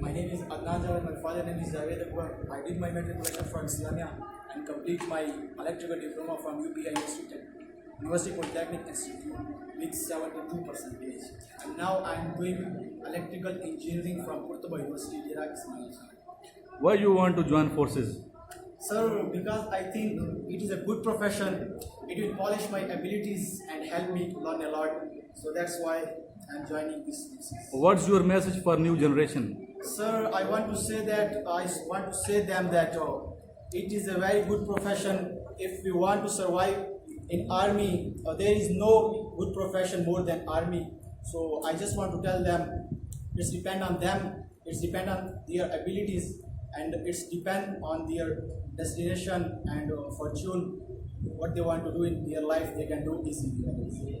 My name is Adnan Javed. My father name is Javed Akbar. I did my matriculation from Islamia and complete my electrical diploma from UPI Institute, University Polytechnic Institute with 72%. And now I am doing electrical engineering from Qurtuba University, Iraq, Ismail. Why you want to join forces? Sir, because I think it is a good profession. It will polish my abilities and help me learn a lot. So that's why I am joining this. What's your message for new generation? Sir, I want to say them that it is a very good profession. If we want to survive in army, there is no good profession more than army. So I just want to tell them, it's depend on them. It's depend on their abilities, and it's depend on their destination and fortune. What they want to do in their life, they can do easily.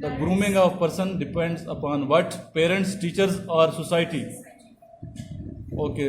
The grooming of person depends upon what? Parents, teachers or society? Okay,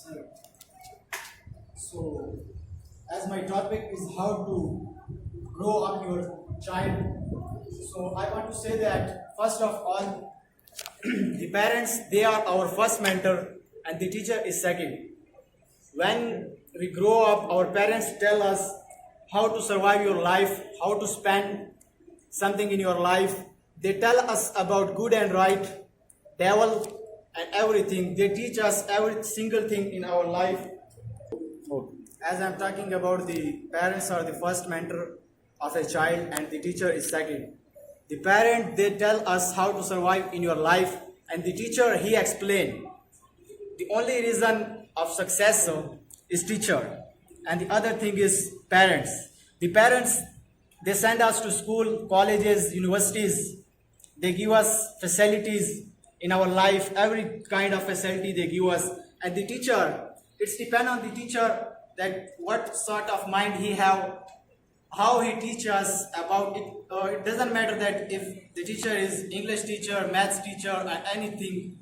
Sir, so as my topic is how to grow up your child, so I want to say that first of all, the parents, they are our first mentor and the teacher is second. When we grow up, our parents tell us how to survive your life, how to spend something in your life. They tell us about good and right, devil and everything. They teach us every single thing in our life. As I'm talking about, the parents are the first mentor of a child and the teacher is second. The parent, they tell us how to survive in your life, and the teacher, he explain. The only reason of success is teacher, and the other thing is parents. The parents, they send us to school, colleges, universities. They give us facilities in our life, every kind of facility they give us. And the teacher, it's depend on the teacher that what sort of mind he have, how he teaches us about it. It doesn't matter that if the teacher is English teacher, maths teacher, or anything.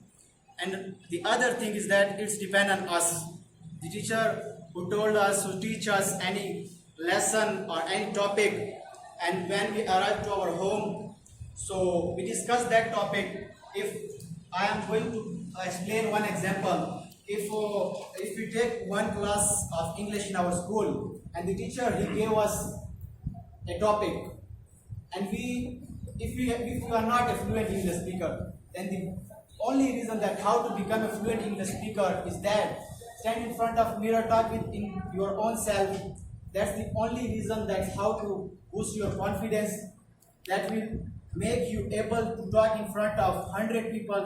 And the other thing is that it's depend on us. The teacher who told us, who teach us any lesson or any topic, and when we arrive to our home, so we discuss that topic. If I am going to explain one example, if we take one class of English in our school and the teacher, he gave us a topic, and if we are not a fluent English speaker, then the only reason that how to become a fluent English speaker is that stand in front of mirror, talk in your own self. That's the only reason that how to boost your confidence, that will make you able to talk in front of 100 people.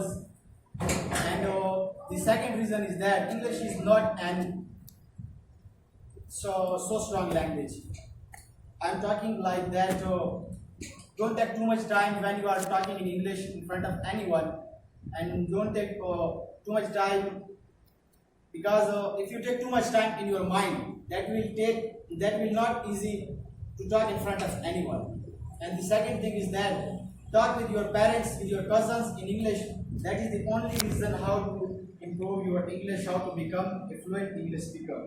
And the second reason is that English is not an so strong language. I'm talking like that. Don't take too much time when you are talking in English in front of anyone, and don't take too much time, because if you take too much time in your mind, that will not easy to talk in front of anyone. And the second thing is that talk with your parents, with your cousins in English. That is the only reason how to improve improve your English, how to become a fluent English speaker.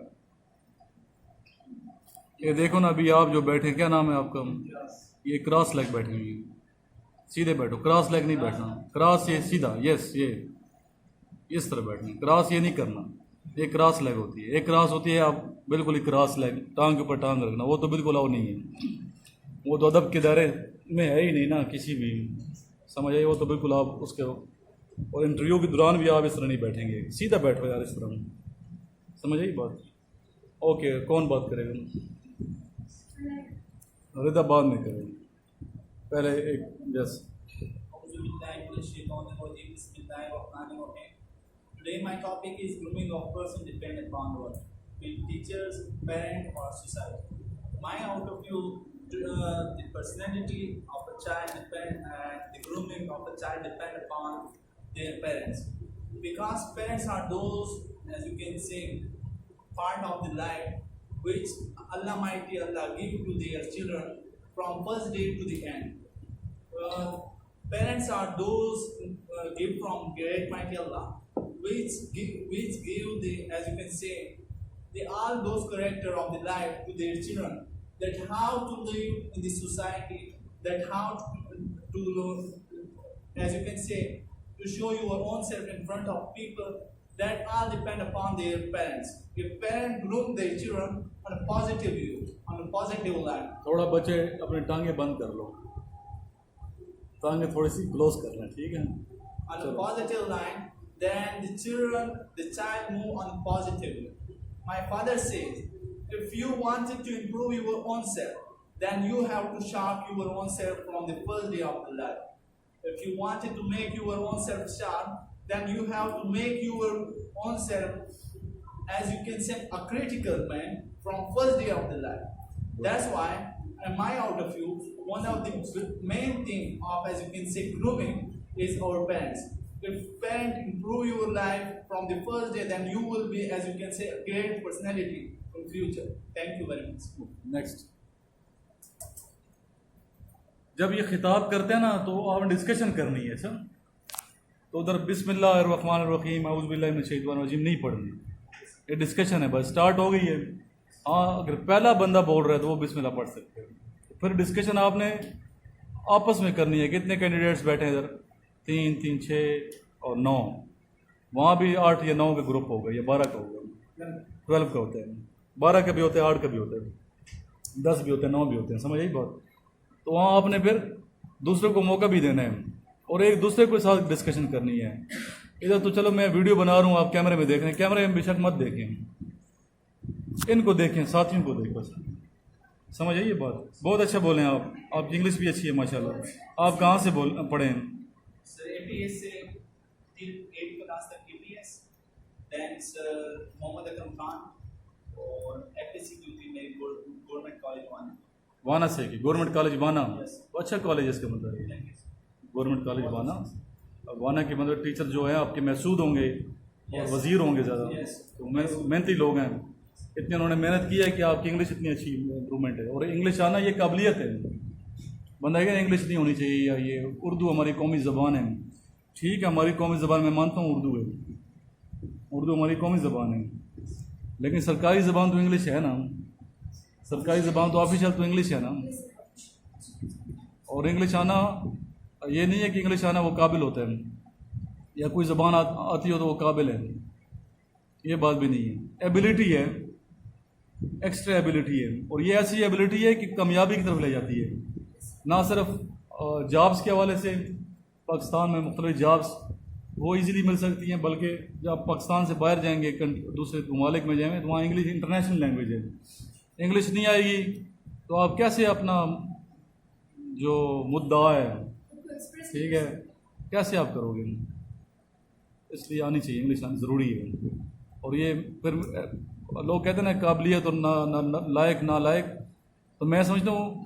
یہ دیکھو نا ابھی آپ جو بیٹھے کیا نام ہے آپ کا؟ یہ کراس لیگ بیٹھے ہوئی ہیں. سیدھے بیٹھو, کراس لیگ نہیں بیٹھنا. کراس یہ سیدھا, یس یہ اس طرح بیٹھنا. کراس یہ نہیں کرنا, یہ کراس لیگ ہوتی ہے. ایک کراس ہوتی ہے آپ بالکل ہی کراس لیگ, ٹانگ کے اوپر ٹانگ رکھنا, وہ تو بالکل اور نہیں ہے. وہ تو ادب کے دائرے میں ہے ہی نہیں نا کسی بھی, سمجھ آئیے. وہ تو بالکل آپ اس کے, اور انٹرویو کے دوران بھی آپ اس طرح نہیں بیٹھیں گے. سیدھا بیٹھو یار اس طرح, سمجھ آئی بات. اوکے, کون بات کرے گا؟ رضا بعد میں کرے گا, پہلے ایک جس. Today my topic is grooming of person dependent upon what? With teachers, parent or society. My out of view, the personality of a child depend and the grooming of a child depend upon their parents. Because parents are those, as you can say, part of the life which Allah Mighty Allah give to their children from first day to the end. Parents are those give from great mighty Allah, which give the, as you can say, they all those character of the life to their children, that how to live in the society, that how to as you can say, to show your own self in front of people, that all depend upon their parents. If parents groom their children on a positive view, on a positive life. تھوڑا بچے اپنے ٹانگیں بند کر لو, ٹانگیں تھوڑی سی close کر لیں, ٹھیک ہے. On a positive line, then the child move on positively. My father says, if you wanted to improve your own self, then you have to sharp your own self from the first day of the life. If you wanted to make your own self sharp, then you have to make your own self, as you can say, a critical man from first day of the life. That's why, in my out of view, one of the main thing of, as you can say, grooming is our parents. If parents improve your life from the first day, then you will be, as you can say, a great personality in future. Thank you very much. Next. جب یہ خطاب کرتے ہیں نا تو آپ نے discussion کرنی ہے سر. تو ادھر بسم اللہ الرحمن الرحیم اعوذ باللہ من الشیطان الرجیم نہیں پڑھنی. یہ ڈسکشن ہے, بس اسٹارٹ ہو گئی ہے. ہاں, اگر پہلا بندہ بول رہا ہے تو وہ بسم اللہ پڑھ سکتے ہیں. پھر ڈسکشن آپ نے آپس میں کرنی ہے. کتنے کینڈیڈیٹس بیٹھے ہیں ادھر؟ 3 3 6 اور 9. وہاں بھی 8 یا 9 کا گروپ ہوگا یا 12 کا ہوگا, 12 کا ہوتا ہے. 12 کا بھی ہوتا ہے, 8 کا بھی ہوتا ہے, 10 بھی ہوتے ہیں, 9 بھی ہوتے ہیں, سمجھ آئی بات. تو وہاں آپ نے پھر دوسرے کو موقع بھی دینا ہے اور ایک دوسرے کے ساتھ ڈسکشن کرنی ہے. ادھر تو چلو میں ویڈیو بنا رہا ہوں, آپ کیمرے میں دیکھ رہے ہیں, کیمرے میں بے شک مت دیکھیں, ان کو دیکھیں, ساتھیوں کو دیکھیں, بس. سمجھ آئیے بات. بہت اچھا بولیں آپ, آپ کی انگلش بھی اچھی ہے ماشاء اللہ. آپ کہاں سے پڑھیں ہیں؟ Sir, APS سے till 8th class تک APS, then sir محمد اکرم خان اور FSC ڈیوٹی میں گورنمنٹ کالج وانا سے کی. گورنمنٹ کالج وانا تو اچھا کالج ہے اس کا مطلب. گورنمنٹ کالج وانا, وانا کے مطلب ٹیچر جو ہیں آپ کے محسود ہوں گے اور وزیر ہوں گے زیادہ, تو محنتی لوگ ہیں. اتنی انہوں نے محنت کی ہے کہ آپ کی انگلش اتنی اچھی امپرومنٹ ہے. اور انگلش آنا یہ قابلیت ہے. بندہ کہ انگلش نہیں ہونی چاہیے, یا یہ اردو ہماری قومی زبان ہے. ٹھیک ہے, ہماری قومی زبان میں مانتا ہوں اردو ہے, اردو ہماری قومی زبان ہے, لیکن سرکاری زبان تو انگلش ہے نا. سرکاری زبان تو آفیشیل تو انگلش ہے نا. اور انگلش آنا یہ نہیں ہے کہ انگلش آنا وہ قابل ہوتا ہے, یا کوئی زبان آتی ہو تو وہ قابل ہے, یہ بات بھی نہیں ہے. ایبلٹی ہے, ایکسٹرا ایبلٹی ہے, اور یہ ایسی ایبلٹی ہے کہ کامیابی کی طرف لے جاتی ہے. نہ صرف جابس کے حوالے سے پاکستان میں مختلف جابس وہ ایزیلی مل سکتی ہیں, بلکہ جب پاکستان سے باہر جائیں گے دوسرے ممالک میں جائیں گے تو وہاں انگلش انٹرنیشنل لینگویج ہے. انگلش نہیں آئے گی تو آپ کیسے اپنا جو مدعا ہے, ٹھیک ہے, کیسے آپ کرو گے؟ اس لیے آنی چاہیے, انگلش آنی ضروری ہے. اور یہ پھر لوگ کہتے ہیں نا قابلیت اور نہ لائق نہ لائق, تو میں سمجھتا ہوں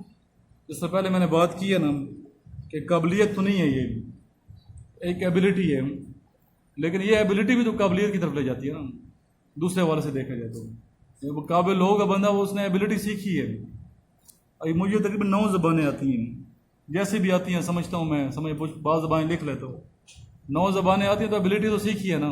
اس سے پہلے میں نے بات کی ہے نا کہ قابلیت تو نہیں ہے, یہ ایک ایبلٹی ہے, لیکن یہ ایبلٹی بھی تو قابلیت کی طرف لے جاتی ہے نا. دوسرے حوالے سے دیکھا جائے تو وہ قابل ہوگا بندہ, وہ اس نے ایبلٹی سیکھی ہے. ابھی مجھے تقریباً 9 زبانیں آتی ہیں, جیسے بھی آتی ہیں سمجھتا ہوں میں, بعض زبانیں لکھ لیتا ہوں. 9 زبانیں آتی ہیں تو ایبلٹی تو سیکھی ہے نا.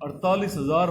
48,000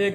1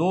2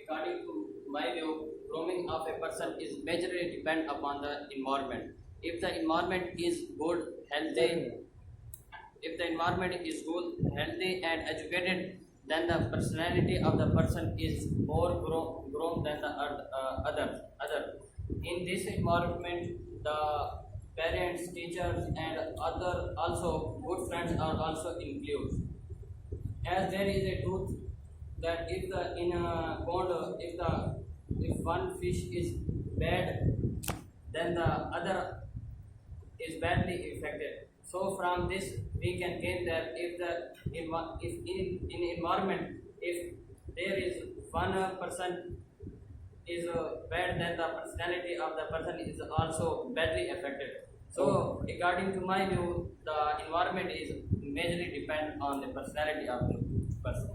According to my view, grooming of a person is majorly depend upon the environment. If the environment is good, healthy, and educated, then the personality of the person is more grown than the other. In this environment, the parents, teachers, and other also good friends are also included. As there is a truth that if one fish is bad, then the other is badly affected. So from this we can gain that if in environment, if there is one person is bad, then the personality of the person is also badly affected. So according to my view, the environment is majorly depend on the personality of the person.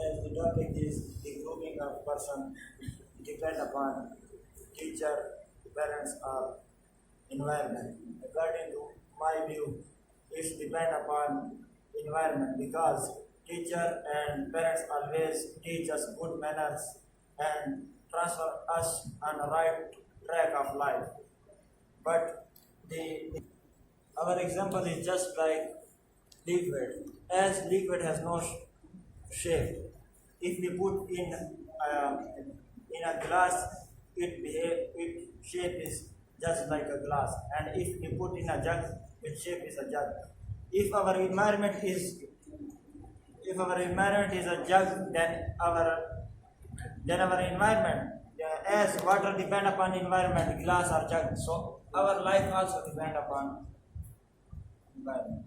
As the topic is the grooming of person depend upon teacher, parents, or environment. According to my view, it's depend upon environment, because teacher and parents always teach us good manners and transfer us on the right track of life. But our example is just like liquid. As liquid has no shape, if we put in a glass, its shape is just like a glass, and if we put in a jug, its shape is a jug. If our environment is a jug, then our environment, as water depend upon environment, glass or jug, so our life also depend upon environment.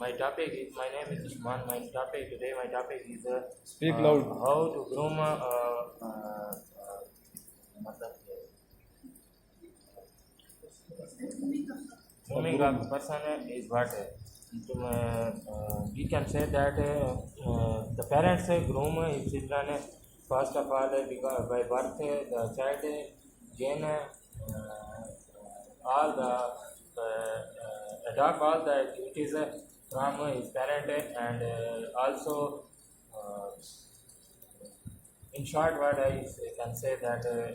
My name is Usman. My topic is Speak loud. How to groom grooming of person is what we can say that the parents groom his children first of all because by birth the child gain all the adopt all the activities from his parent, and also in short what I can say that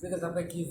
The topic is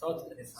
South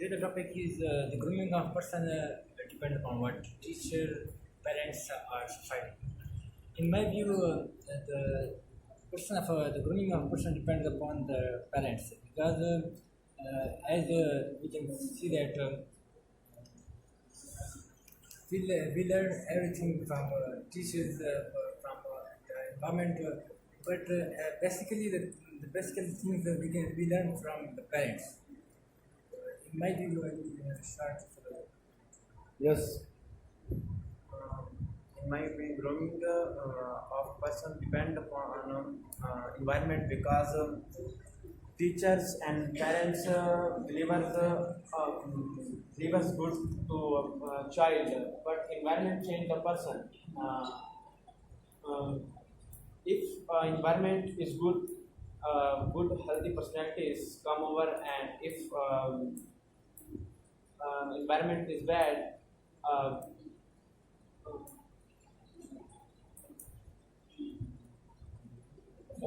The other topic is the grooming of person depend upon what teacher, parents, or society. In my view, the grooming of person depends upon the parents because as we can see that we learn everything from teachers, from the environment, but basically the basic things that we learn from the parents. In my view, I will start. Yes. In my opinion, grooming of person depend upon environment because teachers and parents delivers good to a child, but environment change the person. If environment is good, good healthy personalities come over, and if environment is bad,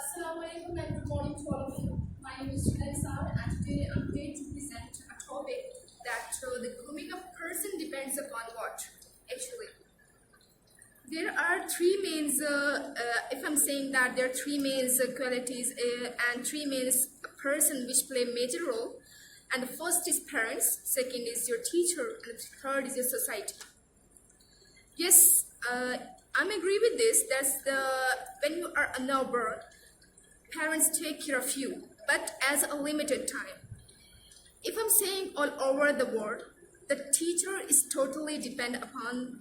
Assalamualaikum and good morning to all of you. My name is Junaid Saad and today I'm going to present a topic that the grooming of person depends upon what? Actually, there are three main, if I'm saying that there are three main qualities and three main person which play major role. And the first is parents, second is your teacher, and the third is your society. Yes, I'm agree with this. That's when you are a newborn, parents take care of you, but as a limited time. If I'm saying all over the world, the teacher is totally dependent upon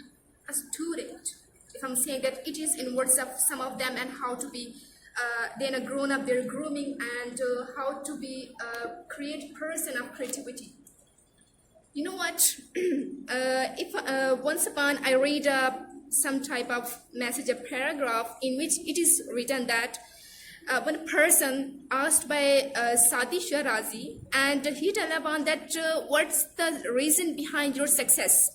a student. If I'm saying that it is in words of some of them and how to be then a grown up, their grooming and how to be create person of creativity. You know what? If once upon I read some type of message, a paragraph in which it is written that when a person asked by Sadi Shirazi, and he tell about that what's the reason behind your success.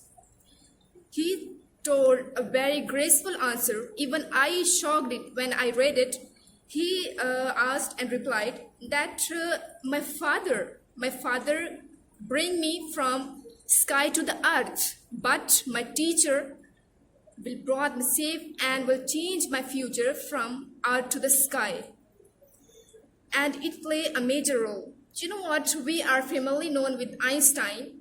He told a very graceful answer. Even I shocked it when I read it. He asked and replied that my father bring me from sky to the earth, but my teacher will brought me safe and will change my future from earth to the sky. And it play a major role. Do you know what? We are family known with Einstein.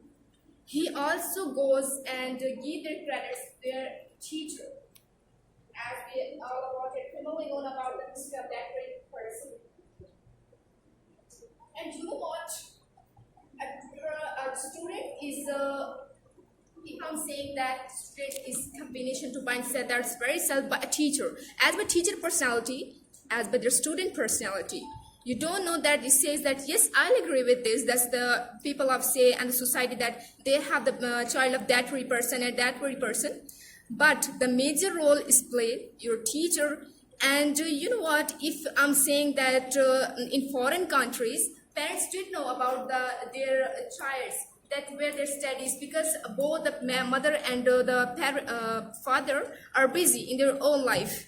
He also goes and give their credits to their teacher. As we all about it, family known about the history of that great person. And you know what? A student is if I'm saying that student is combination to bind said that's very self by a teacher. As by teacher personality, as by their student personality. You don't know that it says that yes, I'll agree with this. That's the people of say and the society that they have the child of that very person and that very person. But the major role is played your teacher. And you know what? If I'm saying that in foreign countries, parents did know about their child's that where their studies because both the mother and the father are busy in their own life.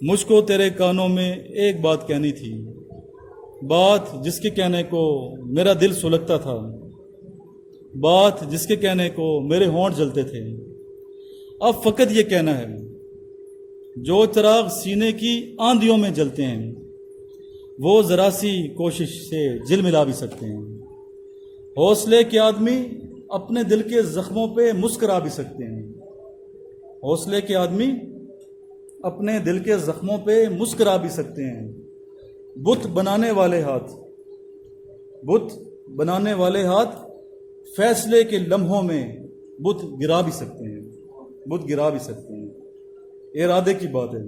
مجھ کو تیرے کانوں میں ایک بات کہنی تھی، بات جس کے کہنے کو میرا دل سلگتا تھا، بات جس کے کہنے کو میرے ہونٹ جلتے تھے۔ اب فقط یہ کہنا ہے، جو چراغ سینے کی آندھیوں میں جلتے ہیں وہ ذرا سی کوشش سے جل ملا بھی سکتے ہیں۔ حوصلے کے آدمی اپنے دل کے زخموں پہ مسکرا بھی سکتے ہیں، حوصلے کے آدمی اپنے دل کے زخموں پہ مسکرا بھی سکتے ہیں۔ بت بنانے والے ہاتھ، بت بنانے والے ہاتھ فیصلے کے لمحوں میں بت گرا بھی سکتے ہیں، بت گرا بھی سکتے ہیں۔ ارادے کی بات ہے،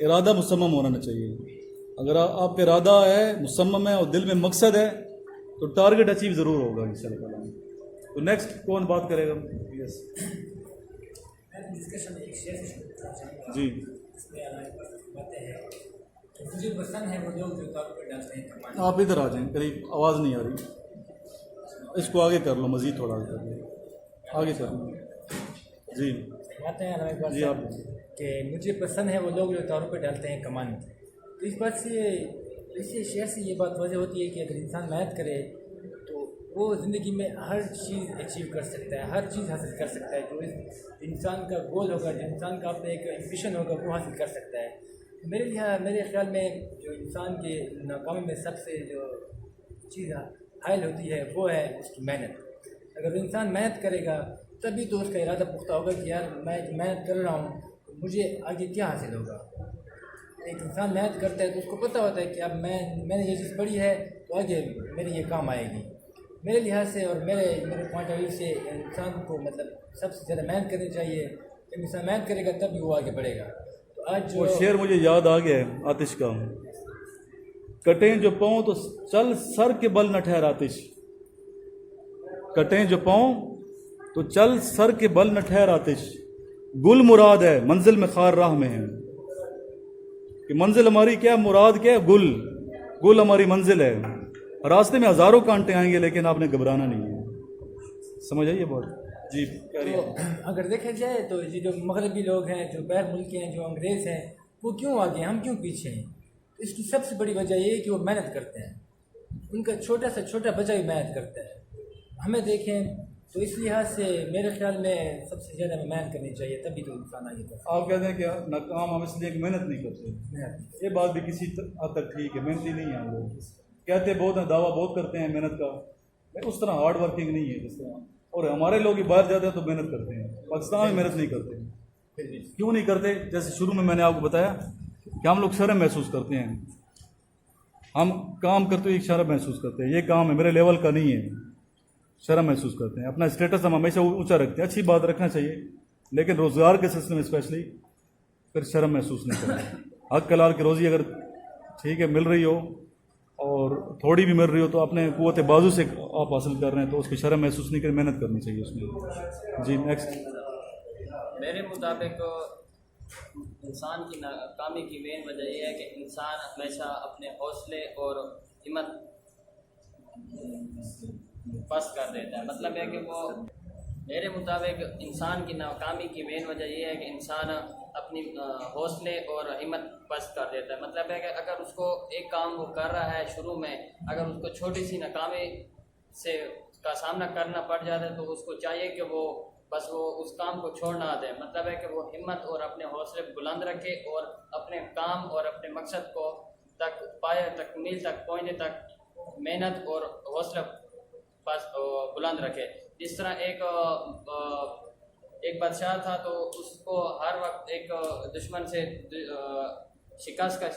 ارادہ مصمم ہونا چاہیے۔ اگر آپ کا ارادہ ہے، مصمم ہے اور دل میں مقصد ہے تو ٹارگٹ اچیو ضرور ہوگا انشاءاللہ تعالیٰ۔ تو نیکسٹ کون بات کرے گا؟ یس جی مجھے پسند ہے وہ لوگ جو طور پہ ڈالتے ہیں کمان۔ آپ ادھر آ جائیں، قریب آواز نہیں آ رہی، اس کو آگے کر لو، مزید تھوڑا آگے کر لو، آگے کر لو۔ جی باتیں ہیں ہمارے جی آپ کہ مجھے پسند ہے وہ لوگ جو طور پہ ڈالتے ہیں کمان۔ تو اس بات سے، اس شعر سے یہ بات واضح ہوتی ہے کہ اگر انسان محنت کرے تو وہ زندگی میں ہر چیز اچیو کر سکتا ہے، ہر چیز حاصل کر سکتا ہے۔ جو انسان کا گول ہوگا، جو انسان کا اپنا ایک ایمبیشن ہوگا وہ حاصل کر سکتا ہے۔ میرے خیال میں جو انسان کے ناکامی میں سب سے جو چیز حائل ہوتی ہے وہ ہے اس کی محنت۔ اگر انسان محنت کرے گا تبھی تو اس کا ارادہ پختہ ہوگا کہ یار میں محنت کر رہا ہوں تو مجھے آگے کیا حاصل ہوگا۔ ایک انسان محنت کرتا ہے تو اس کو پتہ ہوتا ہے کہ اب میں نے یہ چیز پڑھی ہے تو آگے میرے یہ کام آئے گی۔ میرے لحاظ سے اور میرے پوائنٹ آف ویو سے انسان کو مطلب سب سے زیادہ محنت کرنی چاہیے۔ جب انسان محنت کرے گا تب بھی وہ آگے بڑھے گا۔ تو آج وہ جو شعر مجھے یاد آ گیا ہے آتش کا، کٹیں جو پاؤں تو چل سر کے بل نہ ٹھہر آتش، کٹیں جو پاؤں تو چل سر کے بل نہ ٹھہر آتش، گل مراد ہے منزل میں خار راہ میں ہے۔ کہ منزل ہماری کیا، مراد کیا ہے؟ گل، گل ہماری منزل ہے۔ راستے میں ہزاروں کانٹے آئیں گے لیکن آپ نے گھبرانا نہیں ہے۔ سمجھ آئیے بات؟ جی تو اگر دیکھا جائے تو یہ جو مغربی لوگ ہیں، جو غیر ملکی ہیں، جو انگریز ہیں، وہ کیوں آگے ہیں، ہم کیوں پیچھے ہیں؟ اس کی سب سے بڑی وجہ یہ ہے کہ وہ محنت کرتے ہیں۔ ان کا چھوٹا سے چھوٹا بچہ بھی محنت کرتا ہے۔ ہمیں دیکھیں تو اس لحاظ سے میرے خیال میں سب سے زیادہ محنت کرنی چاہیے، تبھی تو انسان آگے بڑھتا ہے۔ آپ کہتے ہیں کہ ناکام ہم اس لیے کہ محنت نہیں کرتے، یہ بات بھی کسی حد تک ٹھیک ہے، محنتی نہیں ہیں ہم لوگ، کہتے بہت ہیں، دعویٰ بہت کرتے ہیں محنت کا، اس طرح ہارڈ ورکنگ نہیں ہے جس طرح، اور ہمارے لوگ ہی باہر جاتے ہیں تو محنت کرتے ہیں، پاکستان میں محنت نہیں کرتے۔ کیوں نہیں کرتے؟ جیسے شروع میں نے آپ کو بتایا کہ ہم لوگ شرم محسوس کرتے ہیں، ہم کام کرتے ہوئے ایک شرم محسوس کرتے ہیں، یہ کام ہے میرے لیول کا نہیں ہے، شرم محسوس کرتے ہیں، اپنا اسٹیٹس ہم ہمیشہ اونچا رکھتے ہیں۔ اچھی بات رکھنا چاہیے لیکن روزگار کے سلسلے میں اسپیشلی پھر شرم محسوس نہیں کرتے۔ حق کلال کی روزی اگر ٹھیک ہے مل رہی ہو اور تھوڑی بھی مل رہی ہو تو اپنے قوت بازو سے آپ حاصل کر رہے ہیں تو اس کی شرم محسوس نہیں کریں، محنت کرنی چاہیے اس میں۔ جی نیکسٹ۔ میرے مطابق انسان کی ناکامی کی مین وجہ یہ ہے کہ انسان ہمیشہ اپنے حوصلے اور ہمت پست کر دیتا ہے۔ مطلب ہے کہ وہ، میرے مطابق انسان کی ناکامی کی مین وجہ یہ ہے کہ انسان اپنی حوصلے اور ہمت پست کر دیتا ہے۔ مطلب ہے کہ اگر اس کو ایک کام وہ کر رہا ہے شروع میں، اگر اس کو چھوٹی سی ناکامی سے کا سامنا کرنا پڑ جاتا ہے تو اس کو چاہیے کہ وہ بس وہ اس کام کو چھوڑ نہ دے۔ مطلب ہے کہ وہ ہمت اور اپنے حوصلے بلند رکھے اور اپنے کام اور اپنے مقصد کو تک پائے، تکمیل تک پہنچنے تک محنت اور حوصلہ بلند رکھے۔ جس طرح ایک بادشاہ تھا تو اس کو ہر وقت ایک دشمن سے شکست کا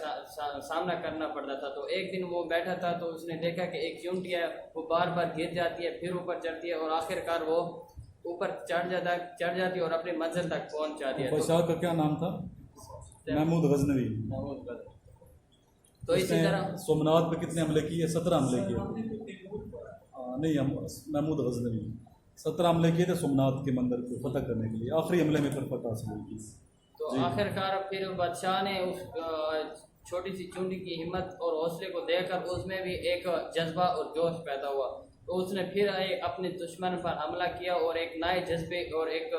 سامنا کرنا پڑتا تھا۔ تو ایک دن وہ بیٹھا تھا تو اس نے دیکھا کہ ایک چونٹی ہے وہ بار بار گر جاتی ہے، پھر اوپر چڑھتی ہے اور آخر کار وہ اوپر چڑھ جاتی ہے اور اپنی منزل تک پہنچ جاتی ہے۔ بادشاہ کا کیا نام تھا؟ محمود غزنوی۔ تو اسی طرح سومنات پہ کتنے حملے کیے؟ 17 حملے کیے، نہیں محمود غزنوی 17 حملے کیے تھے سومنات کے مندر کو فتح کرنے کے لیے، آخری حملے میں پھر فتح حاصل ہوئی تھی۔ تو آخر کار پھر بادشاہ نے اس چھوٹی سی چونٹی کی ہمت اور حوصلے کو دیکھ کر اس میں بھی ایک جذبہ اور جوش پیدا ہوا، تو اس نے پھر اپنے دشمن پر حملہ کیا اور ایک نئے جذبے اور ایک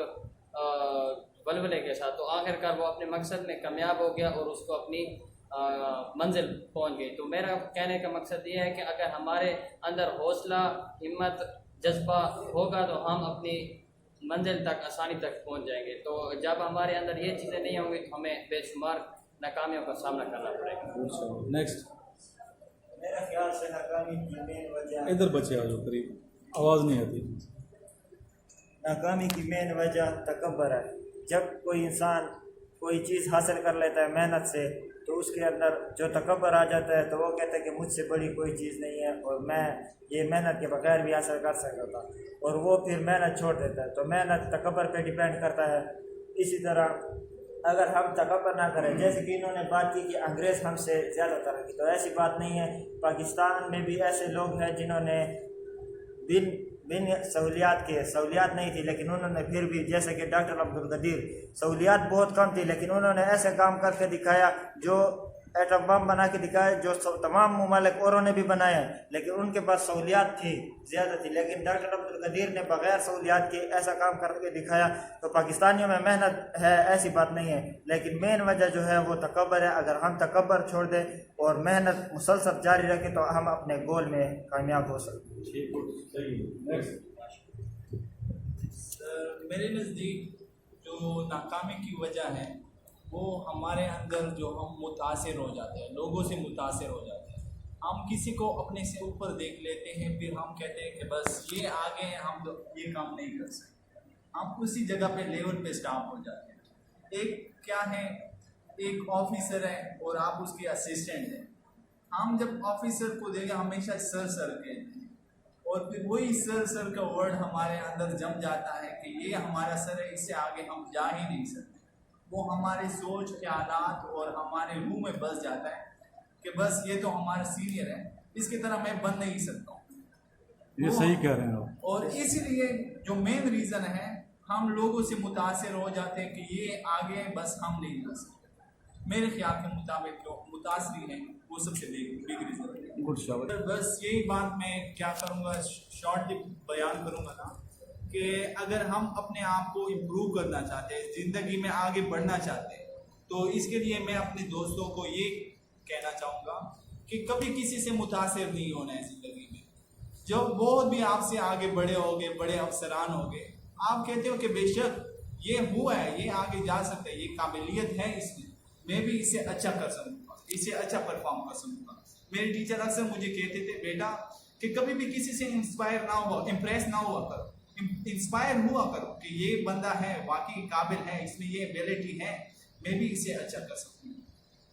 ولولے کے ساتھ، تو آخر کار وہ اپنے مقصد میں کامیاب ہو گیا اور اس کو اپنی منزل پہنچ گئی۔ تو میرا کہنے کا مقصد یہ ہے کہ اگر ہمارے اندر حوصلہ، ہمت، جذبہ ہوگا تو ہم اپنی منزل تک آسانی تک پہنچ جائیں گے۔ تو جب ہمارے اندر یہ چیزیں نہیں ہوں گی تو ہمیں بے شمار ناکامیوں کا سامنا کرنا پڑے گا۔ نیکسٹ میرا خیال سے ناکامی کی مین وجہ ادھر بچے آ جاؤ قریب، آواز نہیں آتی۔ ناکامی کی مین وجہ تکبر ہے۔ جب کوئی انسان کوئی چیز حاصل کر لیتا ہے محنت سے تو اس کے اندر جو تکبر آ جاتا ہے تو وہ کہتا ہے کہ مجھ سے بڑی کوئی چیز نہیں ہے اور میں یہ محنت کے بغیر بھی حاصل کر سکتا تھا، اور وہ پھر محنت چھوڑ دیتا ہے۔ تو محنت تکبر پہ ڈیپینڈ کرتا ہے۔ اسی طرح اگر ہم تکبر نہ کریں، جیسے کہ انہوں نے بات کی کہ انگریز ہم سے زیادہ ترقی، تو ایسی بات نہیں ہے۔ پاکستان میں بھی ایسے لوگ ہیں جنہوں نے بن سہولیات نہیں تھی، لیکن انہوں نے پھر بھی، جیسے کہ ڈاکٹر عبدالقدیر، سہولیات بہت کم تھی لیکن انہوں نے ایسے کام کر کے دکھایا، جو ایٹم بم بنا کے دکھایا، جو تمام ممالک اوروں نے بھی بنایا، لیکن ان کے پاس سہولیات تھی، زیادہ تھی، لیکن ڈاکٹر عبدالقدیر نے بغیر سہولیات کے ایسا کام کر کے دکھایا۔ تو پاکستانیوں میں محنت ہے، ایسی بات نہیں ہے، لیکن مین وجہ جو ہے وہ تکبر ہے۔ اگر ہم تکبر چھوڑ دیں اور محنت مسلسل جاری رکھیں تو ہم اپنے گول میں کامیاب ہو سکتے ہیں۔ میرے نزدیک جو ناکامی کی وجہ ہے وہ ہمارے اندر جو ہم متاثر ہو جاتے ہیں، لوگوں سے متاثر ہو جاتے ہیں۔ ہم کسی کو اپنے سے اوپر دیکھ لیتے ہیں، پھر ہم کہتے ہیں کہ بس یہ آگے ہیں، ہم یہ کام نہیں کر سکتے، ہم اسی جگہ پہ لیول پہ اسٹاپ ہو جاتے ہیں۔ ایک کیا ہے، ایک آفیسر ہے اور آپ اس کے اسسٹنٹ ہیں۔ ہم جب آفیسر کو دیکھیں ہمیشہ سر کہتے ہیں، اور پھر وہی سر کا ورڈ ہمارے اندر جم جاتا ہے کہ یہ ہمارا سر ہے، اس سے آگے ہم جا ہی نہیں سکتے۔ وہ ہمارے سوچ، خیالات اور ہمارے روح میں بس جاتا ہے کہ بس یہ تو ہمارا سینئر ہے، اس کی طرح میں بن نہیں سکتا ہوں۔ یہ صحیح کہہ رہے ہیں آپ۔ اور اسی لیے جو مین ریزن ہے، ہم لوگوں سے متاثر ہو جاتے ہیں کہ یہ آگے ہے، بس ہم نہیں جا سکتے۔ میرے خیال کے مطابق جو متاثری ہیں وہ سب سے بگ ریزن ہے۔ بس یہی بات میں کیا کروں گا، شارٹلی بیان کروں گا نا، کہ اگر ہم اپنے آپ کو امپروو کرنا چاہتے ہیں، زندگی میں آگے بڑھنا چاہتے ہیں، تو اس کے لیے میں اپنے دوستوں کو یہ کہنا چاہوں گا کہ کبھی کسی سے متاثر نہیں ہونا ہے زندگی میں۔ جب بہت بھی آپ سے آگے بڑے ہوگے، بڑے افسران ہوگے، آپ کہتے ہو کہ بے شک یہ ہوا ہے، یہ آگے جا سکتا ہے، یہ قابلیت ہے اس میں بھی اسے اچھا کر سکوں گا، اسے اچھا پرفارم کر سکوں گا۔ میرے ٹیچر اکثر مجھے کہتے تھے، بیٹا کہ کبھی بھی کسی سے انسپائر نہ ہوا، امپریس نہ ہوا کرو، انسپائر ہوا کرو کہ یہ بندہ ہے، واقعی قابل ہے، اس میں یہ ایبیلٹی ہے، میں بھی اسے اچھا کر سکوں گا۔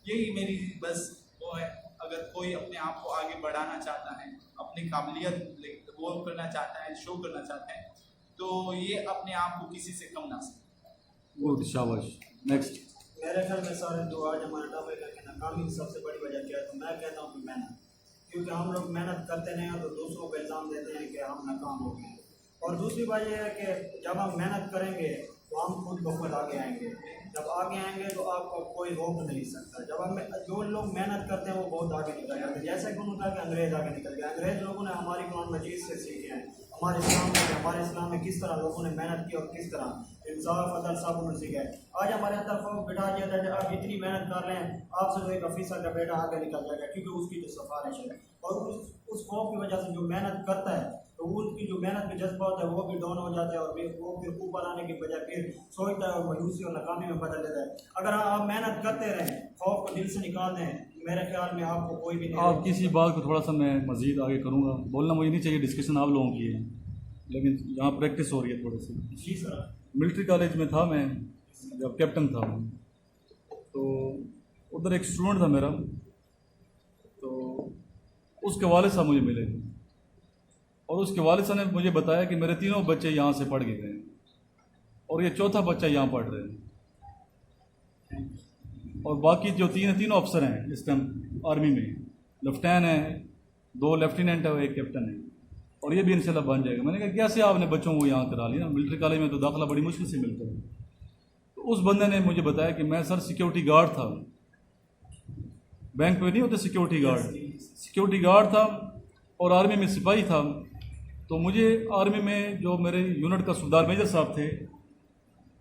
یہی میری بس وہ ہے۔ اگر کوئی اپنے آپ کو آگے بڑھانا چاہتا ہے، اپنی قابلیت وہ کرنا چاہتا ہے، شو کرنا چاہتا ہے، تو یہ اپنے آپ کو کسی سے کم نہ سمجھے۔ شاباش۔ نیکسٹ۔ میرے خیال میں سارے جو آج ہمارا ٹاپک ہے کہ ناکامی کی سب سے بڑی وجہ کیا ہے، تو میں کہتا ہوں کہ محنت، کیونکہ ہم لوگ محنت کرتے نہیں ہیں تو دوسروں کو الزام دیتے ہیں کہ ہم ناکام ہو گئے۔ اور دوسری بات یہ ہے کہ جب ہم محنت کریں گے تو ہم خود بخود آگے آئیں گے۔ جب آگے آئیں گے تو آپ کو کوئی روک نہیں سکتا۔ جب ہم جو لوگ محنت کرتے ہیں وہ بہت آگے نکل جاتے ہیں۔ جیسے کہ انہوں نے کہا کہ انگریز آگے نکل گئے، انگریز لوگوں نے ہماری قرآن مجید سے سیکھے ہیں، ہمارے اسلام میں کس طرح لوگوں نے محنت کی اور کس طرح انصاف، عدل سب انہوں نے سیکھا ہے۔ آج ہمارے اندر خوف بٹھا دیا تھا کہ آپ اتنی محنت کر لیں، آپ سے جو ایک آفیسر کا بیٹا آگے نکل جائے گا کیونکہ اس کی جو سفارش ہے، اور اس خوف کی وجہ سے جو محنت کرتا ہے تو وہ کی جو محنت کا جذبہ ہوتا ہے وہ بھی ڈاؤن ہو جاتا ہے، اور وہ پھر اوپر آنے کی بجائے پھر سوچتا ہے اور مایوسی اور ناکامی میں بدل دیتا ہے۔ اگر آپ محنت کرتے رہیں، خوف کو دل سے نکال دیں، میرے خیال میں آپ کو کوئی بھی نہیں۔ آپ کسی بات کو تھوڑا سا میں مزید آگے کروں گا، بولنا مجھے نہیں چاہیے، ڈسکشن آپ لوگوں کی ہے، لیکن یہاں پریکٹس ہو رہی ہے تھوڑی سی۔ جی سر۔ ملٹری کالج میں تھا میں، جب کیپٹن تھا تو ادھر ایک اسٹوڈنٹ تھا میرا، تو اس کے والد صاحب مجھے ملے تھے، اور اس کے والد صاحب نے مجھے بتایا کہ میرے تینوں بچے یہاں سے پڑھ کے گئے ہیں اور یہ چوتھا بچہ یہاں پڑھ رہے ہیں، اور باقی جو تینوں افسر ہیں اس ٹائم آرمی میں، لیفٹیننٹ ہیں، 2 لیفٹیننٹ ہیں اور 1 کیپٹن ہے، اور یہ بھی انشاءاللہ بن جائے گا۔ میں نے کہا کیسے آپ نے بچوں کو یہاں کرا لیا، ملٹری کالج میں تو داخلہ بڑی مشکل سے ملتا ہے۔ تو اس بندے نے مجھے بتایا کہ میں سر سیکیورٹی گارڈ تھا، بینک پہ نہیں ہوتے سیکیورٹی گارڈ تھا، اور آرمی میں سپاہی تھا۔ تو مجھے آرمی میں جو میرے یونٹ کا صوبیدار میجر صاحب تھے،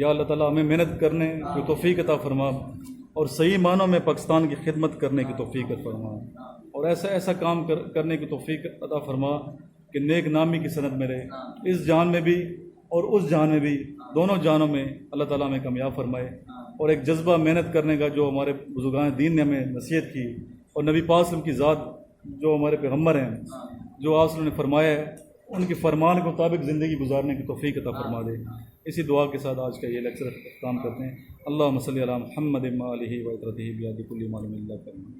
یا اللہ تعالیٰ ہمیں محنت کرنے کی توفیق عطا فرما اور صحیح معنوں میں پاکستان کی خدمت کرنے کی توفیق عطا فرما اور ایسا کام کرنے کی توفیق عطا فرما کہ نیک نامی کی سند میں رہے، اس جان میں بھی اور اس جان میں بھی، دونوں جانوں میں اللہ تعالیٰ ہمیں کامیاب فرمائے، اور ایک جذبہ محنت کرنے کا جو ہمارے بزرگان دین نے ہمیں نصیحت کی، اور نبی پاک صلی اللہ علیہ وسلم کی ذات جو ہمارے پیغمبر ہیں، جو آپ صلی اللہ علیہ وسلم نے فرمایا ہے، ان کے فرمان کے مطابق زندگی گزارنے کی توفیق عطا فرما دے۔ اسی دعا کے ساتھ آج کا یہ لیکچر اختتام کرتے ہیں۔ اللہم صلی علی محمد و آلہ و عطرتہ بیاد کل معلوم اللہ کرنا۔